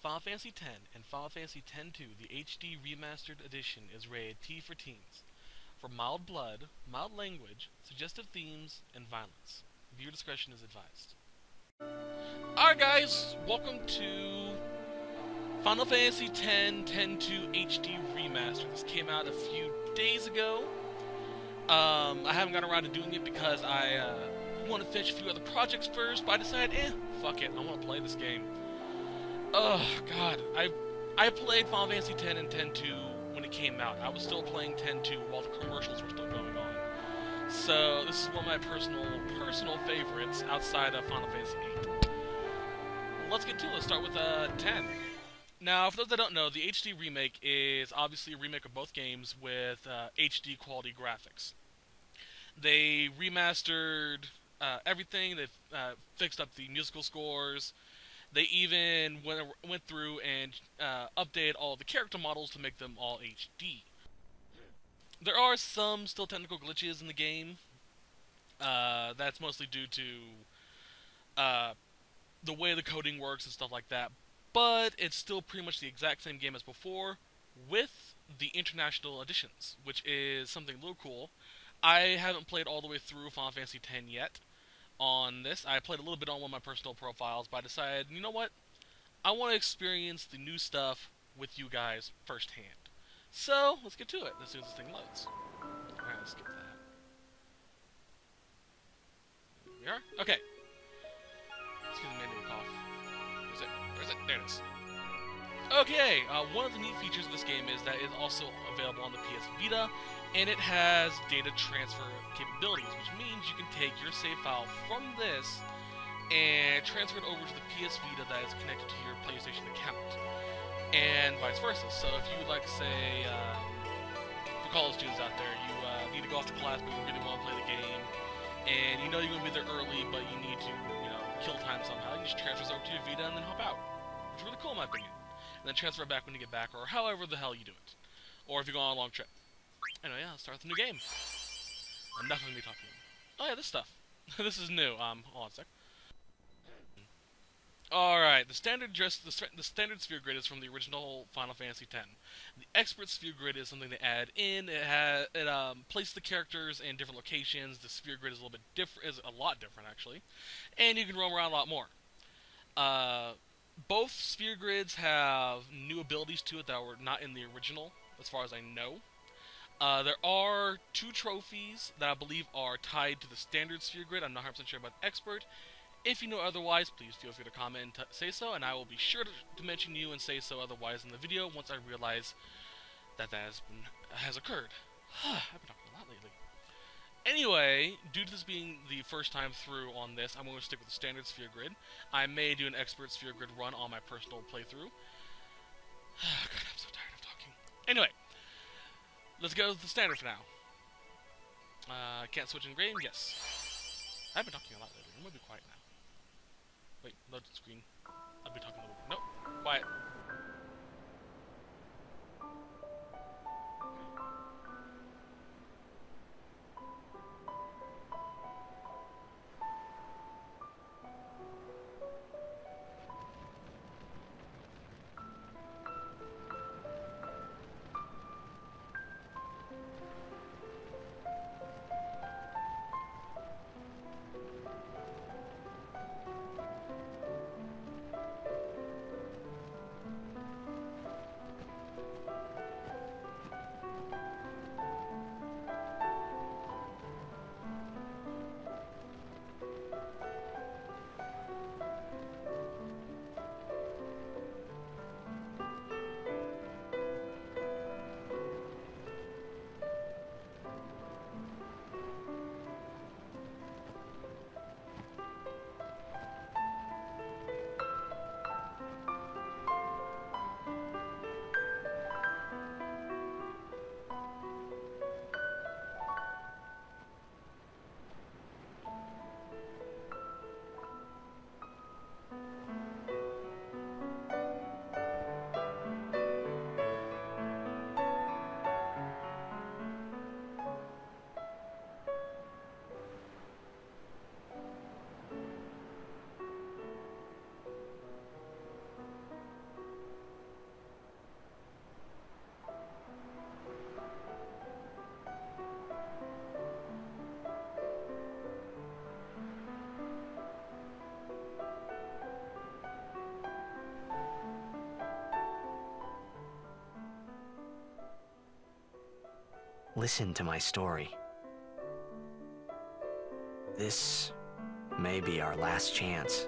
Final Fantasy X and Final Fantasy X-2, the HD Remastered Edition, is rated T for teens. For mild blood, mild language, suggestive themes, and violence. Viewer discretion is advised. Alright guys, welcome to Final Fantasy X, X-2 HD Remaster. This came out a few days ago. I haven't gotten around to doing it because I want to finish a few other projects first, but I decided, fuck it, I want to play this game. Oh, God. I played Final Fantasy X and X-2 when it came out. I was still playing X-2 while the commercials were still going on. So, this is one of my personal favorites outside of Final Fantasy VIII. Let's get to it. Let's start with 10. Now, for those that don't know, the HD remake is obviously a remake of both games with HD quality graphics. They remastered everything. They fixed up the musical scores. They even went through and updated all the character models to make them all HD. There are some still technical glitches in the game. That's mostly due to the way the coding works and stuff like that. But it's still pretty much the exact same game as before, with the international editions, which is something a little cool. I haven't played all the way through Final Fantasy X yet on this. I played a little bit on one of my personal profiles, but I decided, you know what? I want to experience the new stuff with you guys firsthand. So, let's get to it as soon as this thing loads. Alright, let's skip that. There we are. Okay. Excuse me, maybe a cough. Where is it? There it is. Okay, one of the neat features of this game is that it's also available on the PS Vita, and it has data transfer capabilities, which means you can take your save file from this and transfer it over to the PS Vita that is connected to your PlayStation account, and vice versa. So if you would like, say, for college students out there, you need to go off to class but you really want to play the game, and you know you're going to be there early but you need to, kill time somehow, you just transfer it over to your Vita and then hop out. Which is really cool in my opinion. And then transfer it back when you get back, or however the hell you do it. Or if you go on a long trip. Anyway, yeah, let's start with the new game. Enough of me talking. Oh yeah, this stuff. This is new. Hold on a sec. Alright, the standard sphere grid is from the original Final Fantasy X. The expert sphere grid is something they add in. It places the characters in different locations. The sphere grid is a little bit different, is a lot different actually, and you can roam around a lot more. Both sphere grids have new abilities to it that were not in the original, as far as I know. There are 2 trophies that I believe are tied to the standard sphere grid. I'm not 100% sure about the expert. If you know otherwise, please feel free to comment and say so, and I will be sure to mention you and say so otherwise in the video once I realize that has occurred. I've been talking a lot lately. Anyway, due to this being the first time through on this, I'm going to stick with the standard sphere grid. I may do an expert sphere grid run on my personal playthrough. God, I'm so tired of talking. Anyway, let's go with the standard for now. Can't switch in game? Yes. I've been talking a lot lately. I'm going to be quiet now. Wait, load screen. I'll be talking a little bit. Nope. Quiet. Listen to my story. This may be our last chance.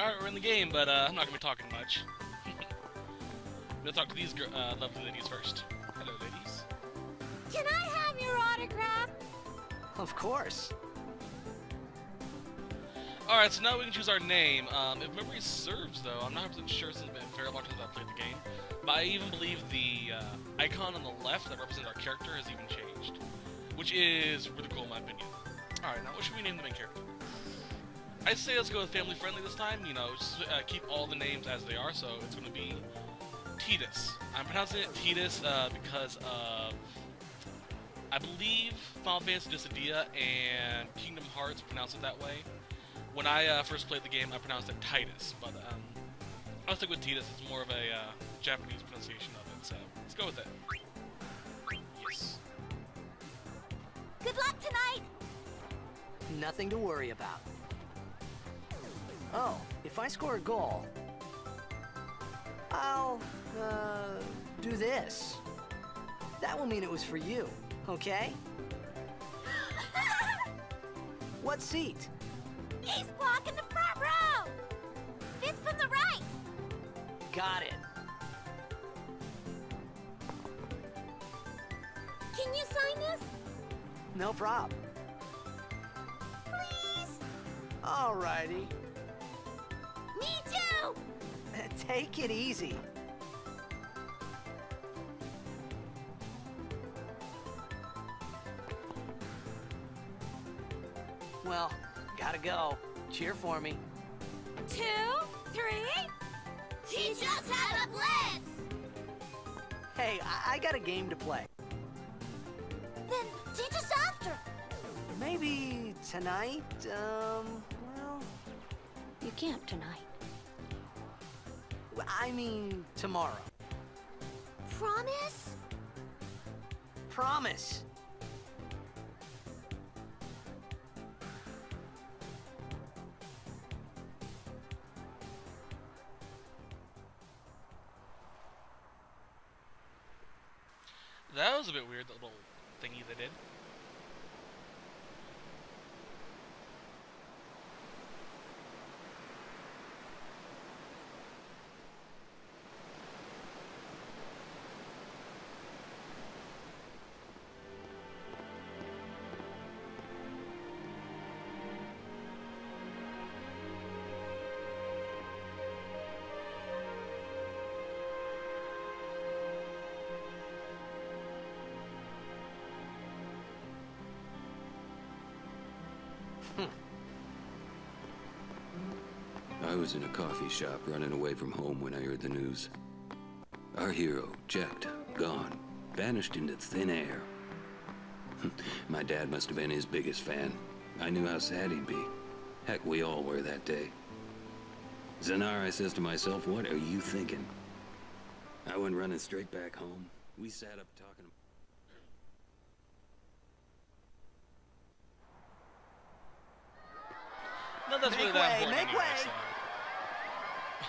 Alright, we're in the game, but I'm not going to be talking much. I'm going to talk to these lovely ladies first. Hello, ladies. Can I have your autograph? Of course. Alright, so now we can choose our name. If memory serves, though, I'm not 100% sure since it's been a very long time since I've played the game. But I even believe the icon on the left that represents our character has even changed. Which is really cool in my opinion. Alright, now what should we name the main character? I'd say let's go with family friendly this time, you know, just keep all the names as they are, so it's going to be Tidus. I'm pronouncing it Tidus because of, I believe Final Fantasy Dissidia and Kingdom Hearts pronounce it that way. When I first played the game, I pronounced it Titus, but I'll stick with Tidus. It's more of a Japanese pronunciation of it, so let's go with it. Yes. Good luck tonight! Nothing to worry about. Oh, if I score a goal, I'll, do this. That will mean it was for you, okay? What seat? He's blocking the front row! Fifth from the right! Got it. Can you sign this? No prob. Please? Alrighty. Me too! Take it easy. Well, gotta go. Cheer for me. 2, 3... Teach us how to blitz! Hey, I got a game to play. Then teach us after. Maybe tonight, well... You can't tonight. I mean, tomorrow. Promise? Promise. That was a bit weird, that little thingy they did. I was in a coffee shop running away from home when I heard the news. Our hero, checked, gone, vanished into thin air. My dad must have been his biggest fan. I knew how sad he'd be. Heck, we all were that day. Zanar, I says to myself, what are you thinking? I went running straight back home. We sat up talking. No, that's really Make that way, important make anyway, way. so.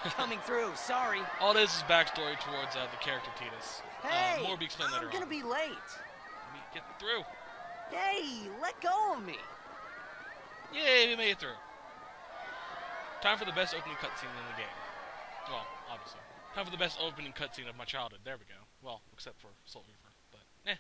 Coming through, sorry. All this is backstory towards the character Tidus. Hey, More will be explained later I'm gonna on. be late. Let me get through. Hey, let go of me. Yay, we made it through. Time for the best opening cutscene in the game. Well, obviously. Time for the best opening cutscene of my childhood. There we go. Well, except for Soul Reaver, but eh.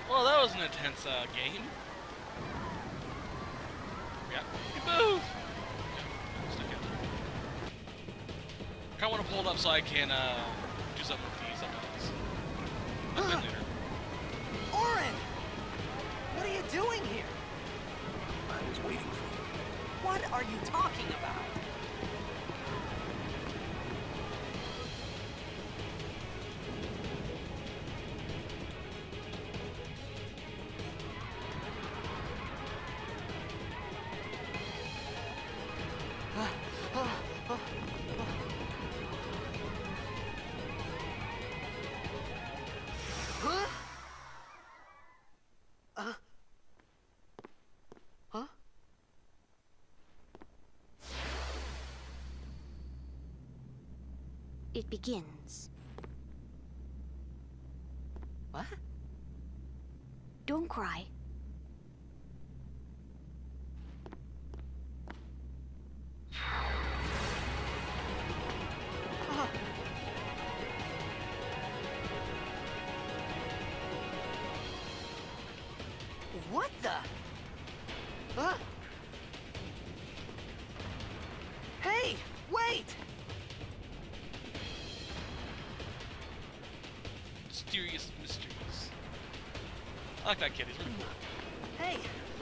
Well, that was an intense game. Yeah, you move! Stuck in. I kinda wanna pull it up so I can do something with these items. A bit later. Orin! What are you doing here? I was waiting for you. What are you talking about? It begins. What? Don't cry. What the? Huh? Hey, wait! Mysterious mysteries. I like that kid, he's really cool. Hey,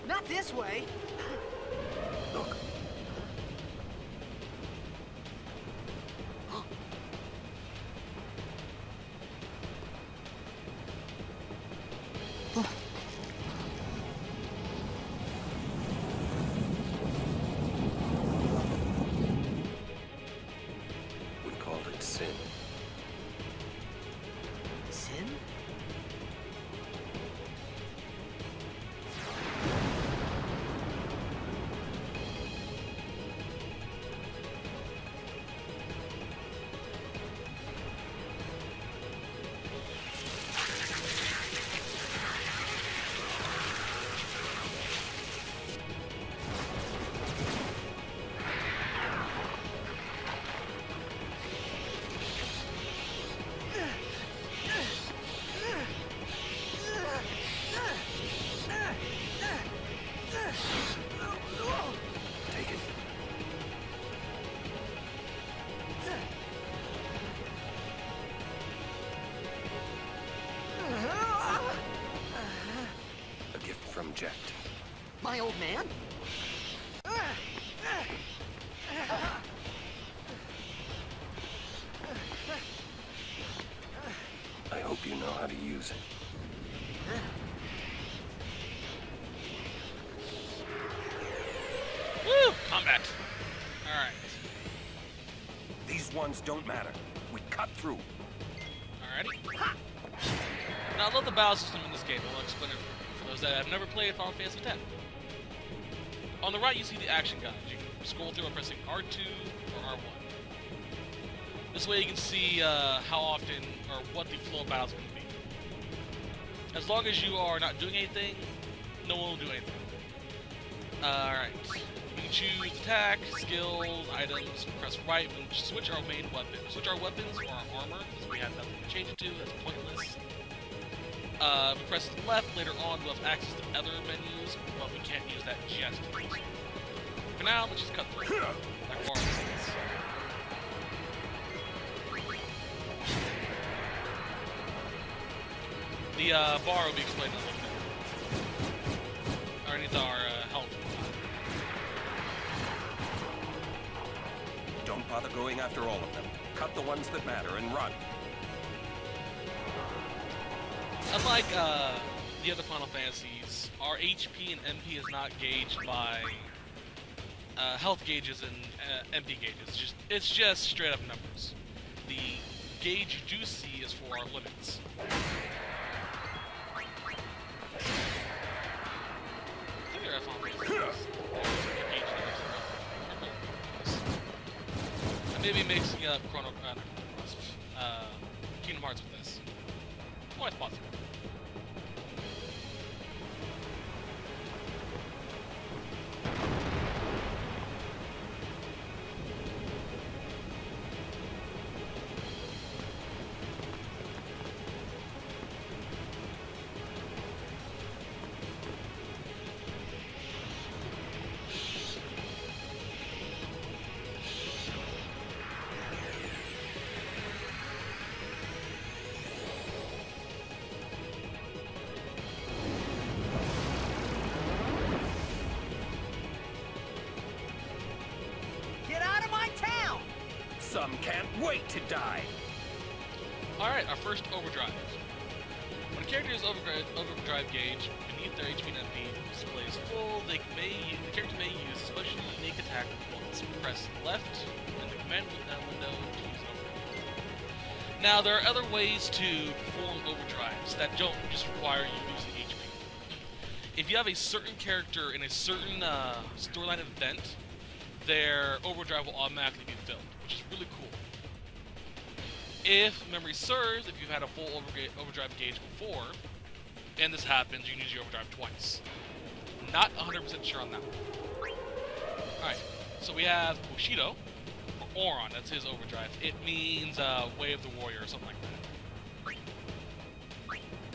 not this way! Look, Jekt. My old man? I hope you know how to use it. Woo! Combat. Alright. These ones don't matter. We cut through. Alrighty. Now, I love the battle system in this game. I'll explain it for those that have never played Final Fantasy X. On the right, you see the action guide. You can scroll through by pressing R2 or R1. This way you can see how often or what the flow of battle is going to be. As long as you are not doing anything, no one will do anything. Alright. You can choose attack, skills, items, press right, and switch our main weapon. Switch our weapons or our armor, because we have nothing to change it to, that's pointless. If we press left later on, we'll have access to other menus, but we can't use that just yet. For now, let's just cut through. Like more instance. The bar will be explained in a little bit. Underneath our health. Don't bother going after all of them. Cut the ones that matter and run. Unlike the other Final Fantasies, our HP and MP is not gauged by health gauges and MP gauges. It's just straight up numbers. The gauge you do see is for our limits. I think there are Final Fantasies. I may be mixing up Kingdom Hearts with this. Quite possible. Some can't wait to die. Alright, our first overdrive. When a character's overdrive gauge beneath their HP and MP displays full, the character may use a special unique attack once. Press left in the command window to use overdrive. Now, there are other ways to perform overdrives that don't just require you using HP. If you have a certain character in a certain storyline event, their overdrive will automatically be filled, which is really cool. If memory serves, if you've had a full overdrive gauge before, and this happens, you can use your overdrive twice. Not 100% sure on that one. Alright, so we have Bushido, or Oron, that's his overdrive. It means Way of the Warrior or something like that.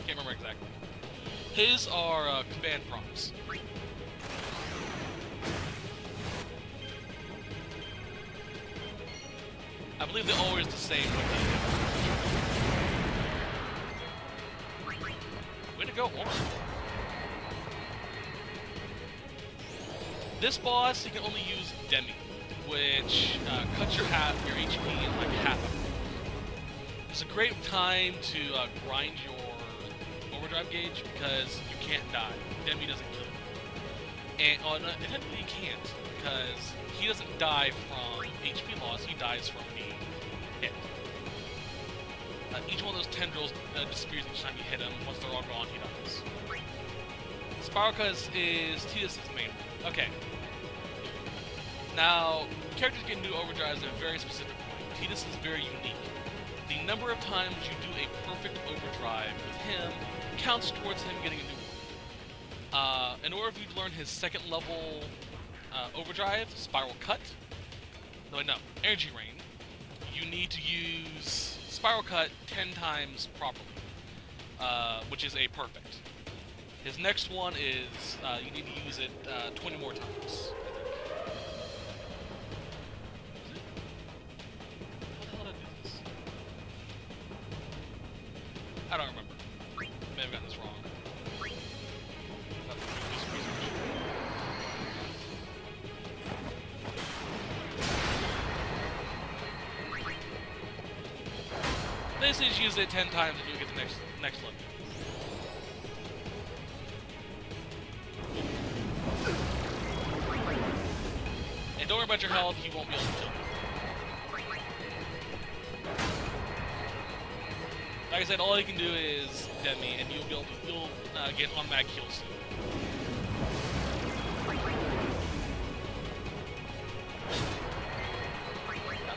Can't remember exactly. His are command prompts. I believe they're always the same with the... Way to go, Oron. This boss, you can only use Demi, which cuts your HP in like half. It's a great time to grind your overdrive gauge because you can't die. Demi doesn't kill you. And technically you can't, because he doesn't die from HP loss, he dies from being hit. Each one of those tendrils disappears each time you hit him. Once they're all gone, he dies. Spiral Cut is Tidus' main one. Okay. Now, characters get new overdrives at a very specific point. Tidus is very unique. The number of times you do a perfect overdrive with him counts towards him getting a new one. In order for you to learn his second level overdrive, Spiral Cut, no, Energy Rain, you need to use Spiral Cut 10 times properly, which is a perfect. His next one is, you need to use it 20 more times, I think. How the hell did I do this? I don't remember. May have gotten this wrong. basically just use it 10 times and you'll get the next level. And don't worry about your health, he won't be able to kill you. Like I said, all he can do is dead me, and you'll get automatic kills. Come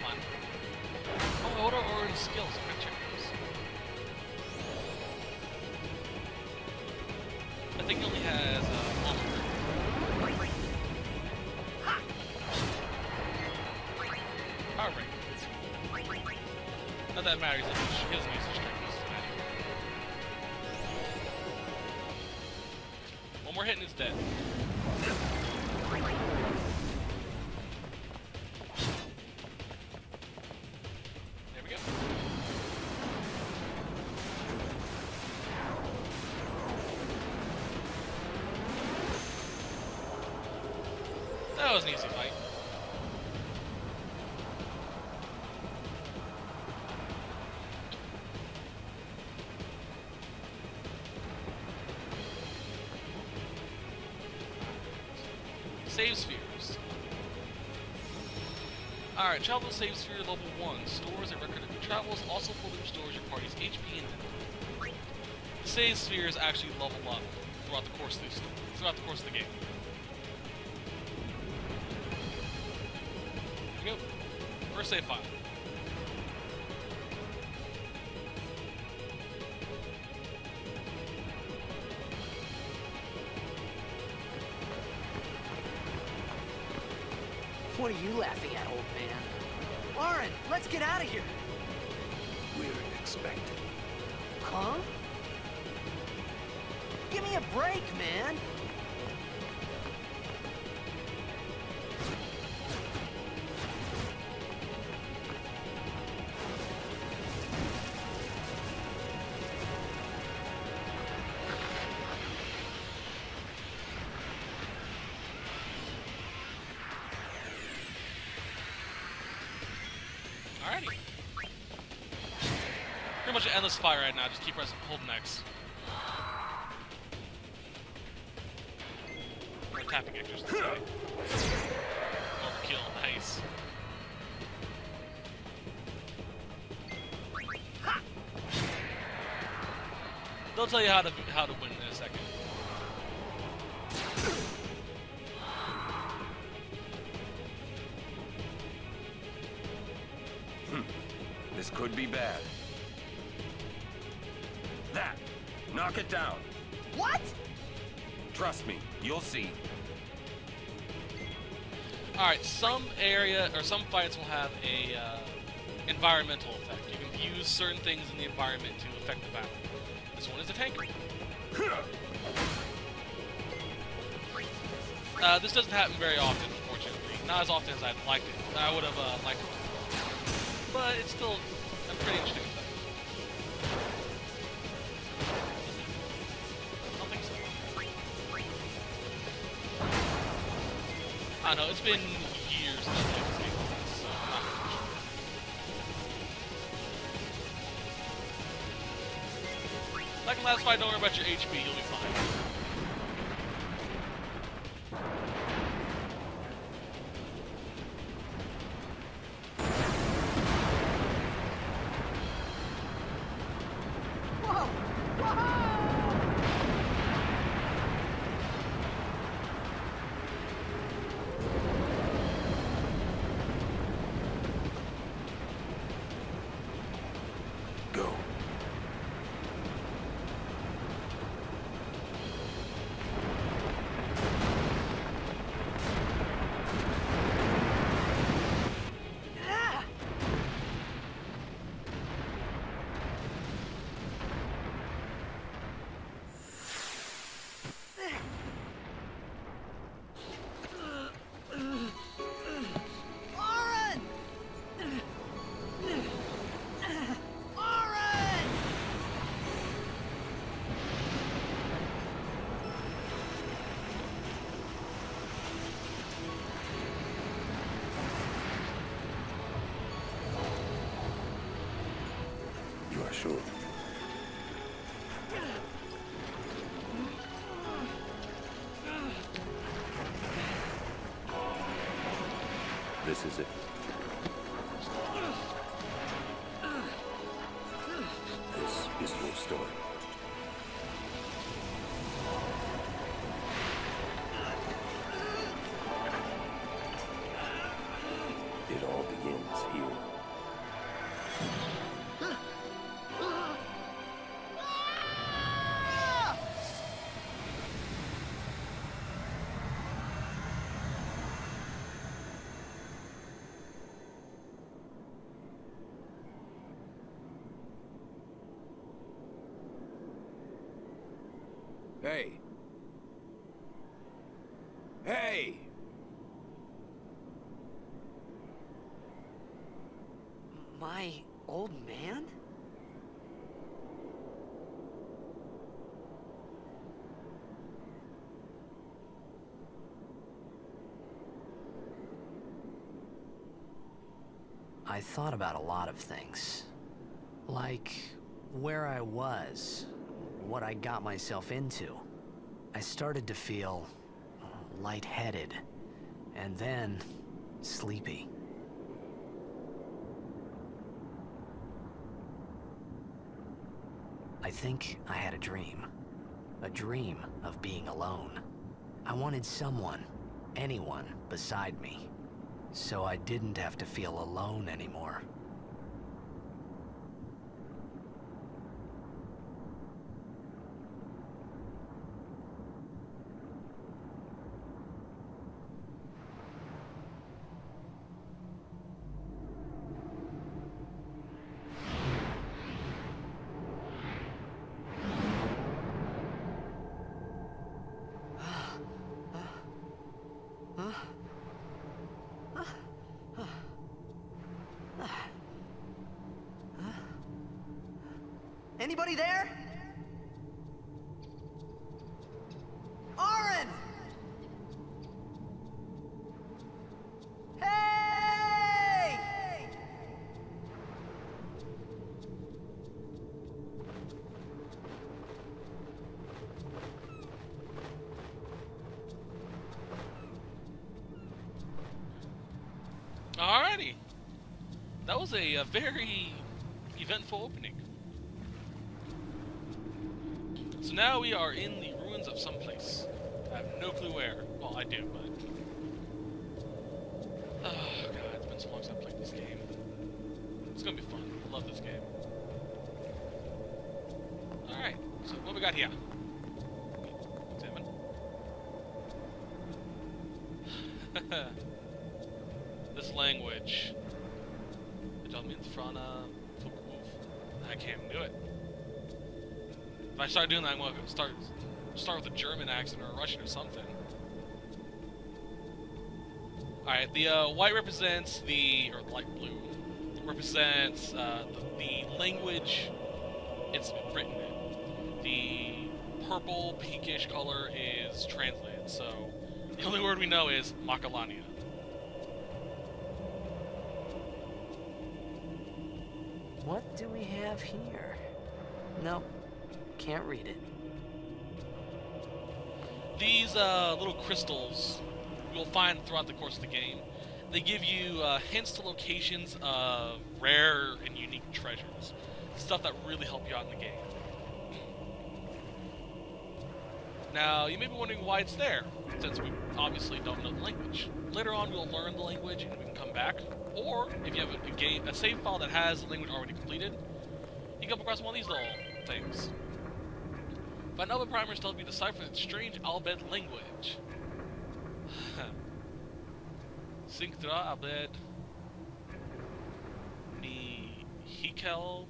on. Oh, what are Orin's skills? I'm gonna check those. I think he only has power break. Not that matters. He doesn't use his strength. One more hit and it's dead. There we go. That was an easy fight. Save spheres. Alright, travel to save sphere level 1. Stores a record of your travels, also fully restores your party's HP and inventory. The save spheres actually level up throughout the course of the game. There we go. First save file. What are you laughing at, old man? Orin, let's get out of here! We're expected. Huh? Give me a break, man! Alrighty. Pretty much an endless fight right now, just keep holding X. Or tapping X, just say. Overkill, nice. They'll tell you how to win in a second. This could be bad. That! Knock it down. What? Trust me, you'll see. Alright, some fights will have a environmental effect. You can use certain things in the environment to affect the battle. This one is a tanker. This doesn't happen very often, unfortunately. Not as often as I'd liked it. I would have liked it. But it's still a pretty interesting effect. I don't think so. I don't know, it's been years since I've played this game, so I'm not really sure. Like the last fight, don't worry about your HP, you'll be fine. This is it. This is your story. It all begins here. Hey. Hey! My old man? I thought about a lot of things. Like where I was, what I got myself into. I started to feel lightheaded, and then sleepy. I think I had a dream of being alone. I wanted someone, anyone beside me, so I didn't have to feel alone anymore. Anybody there? Aaron! Hey! Alrighty. That was a very eventful opening. So now we are in the ruins of some place. I have no clue where. Well, I do, but... Oh, God, it's been so long since I've played this game. It's gonna be fun. I love this game. Alright, so what we got here? Examine. This language. It means Frana. I can't even do it. If I start doing that, I'm going to start with a German accent or a Russian or something. Alright, the white represents or light blue, represents the language it's written in. The purple, pinkish color is translated, so the only word we know is Makalania. What do we have here? Nope, can't read it. These little crystals you'll find throughout the course of the game. They give you hints to locations of rare and unique treasures. Stuff that really help you out in the game. Now, you may be wondering why it's there, since we obviously don't know the language. Later on, we'll learn the language and we can come back. Or, if you have a save file that has the language already completed, you come across one of these little things. Find Albed primers to help you decipher the strange Albed language. Sinktra Albed Ni Hikel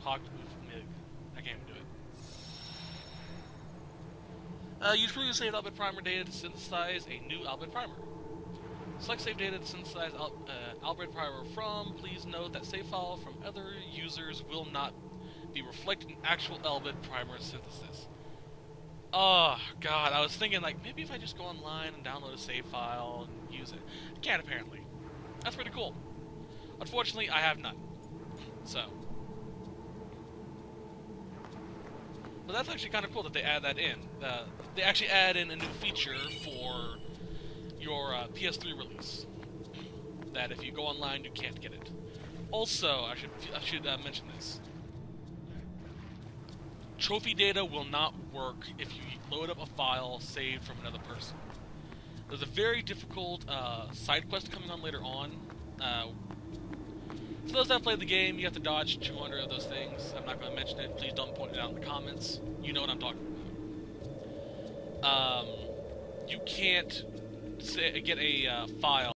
Hagt Mig. I can't even do it. Use previously saved Albed primer data to synthesize a new Albed primer. Select save data to synthesize Albed primer from. Please note that save file from other users will not be reflected in actual Albed primer synthesis. Oh god, I was thinking like maybe if I just go online and download a save file and use it. I can't apparently. That's pretty cool. Unfortunately, I have none. So. But that's actually kind of cool that they add that in. They actually add in a new feature for your PS3 release. that if you go online, you can't get it. Also, I should mention this. Trophy data will not work if you load up a file saved from another person. There's a very difficult side quest coming on later on. For those that play the game, you have to dodge 200 of those things. I'm not going to mention it. Please don't point it out in the comments. You know what I'm talking about. You can't get a file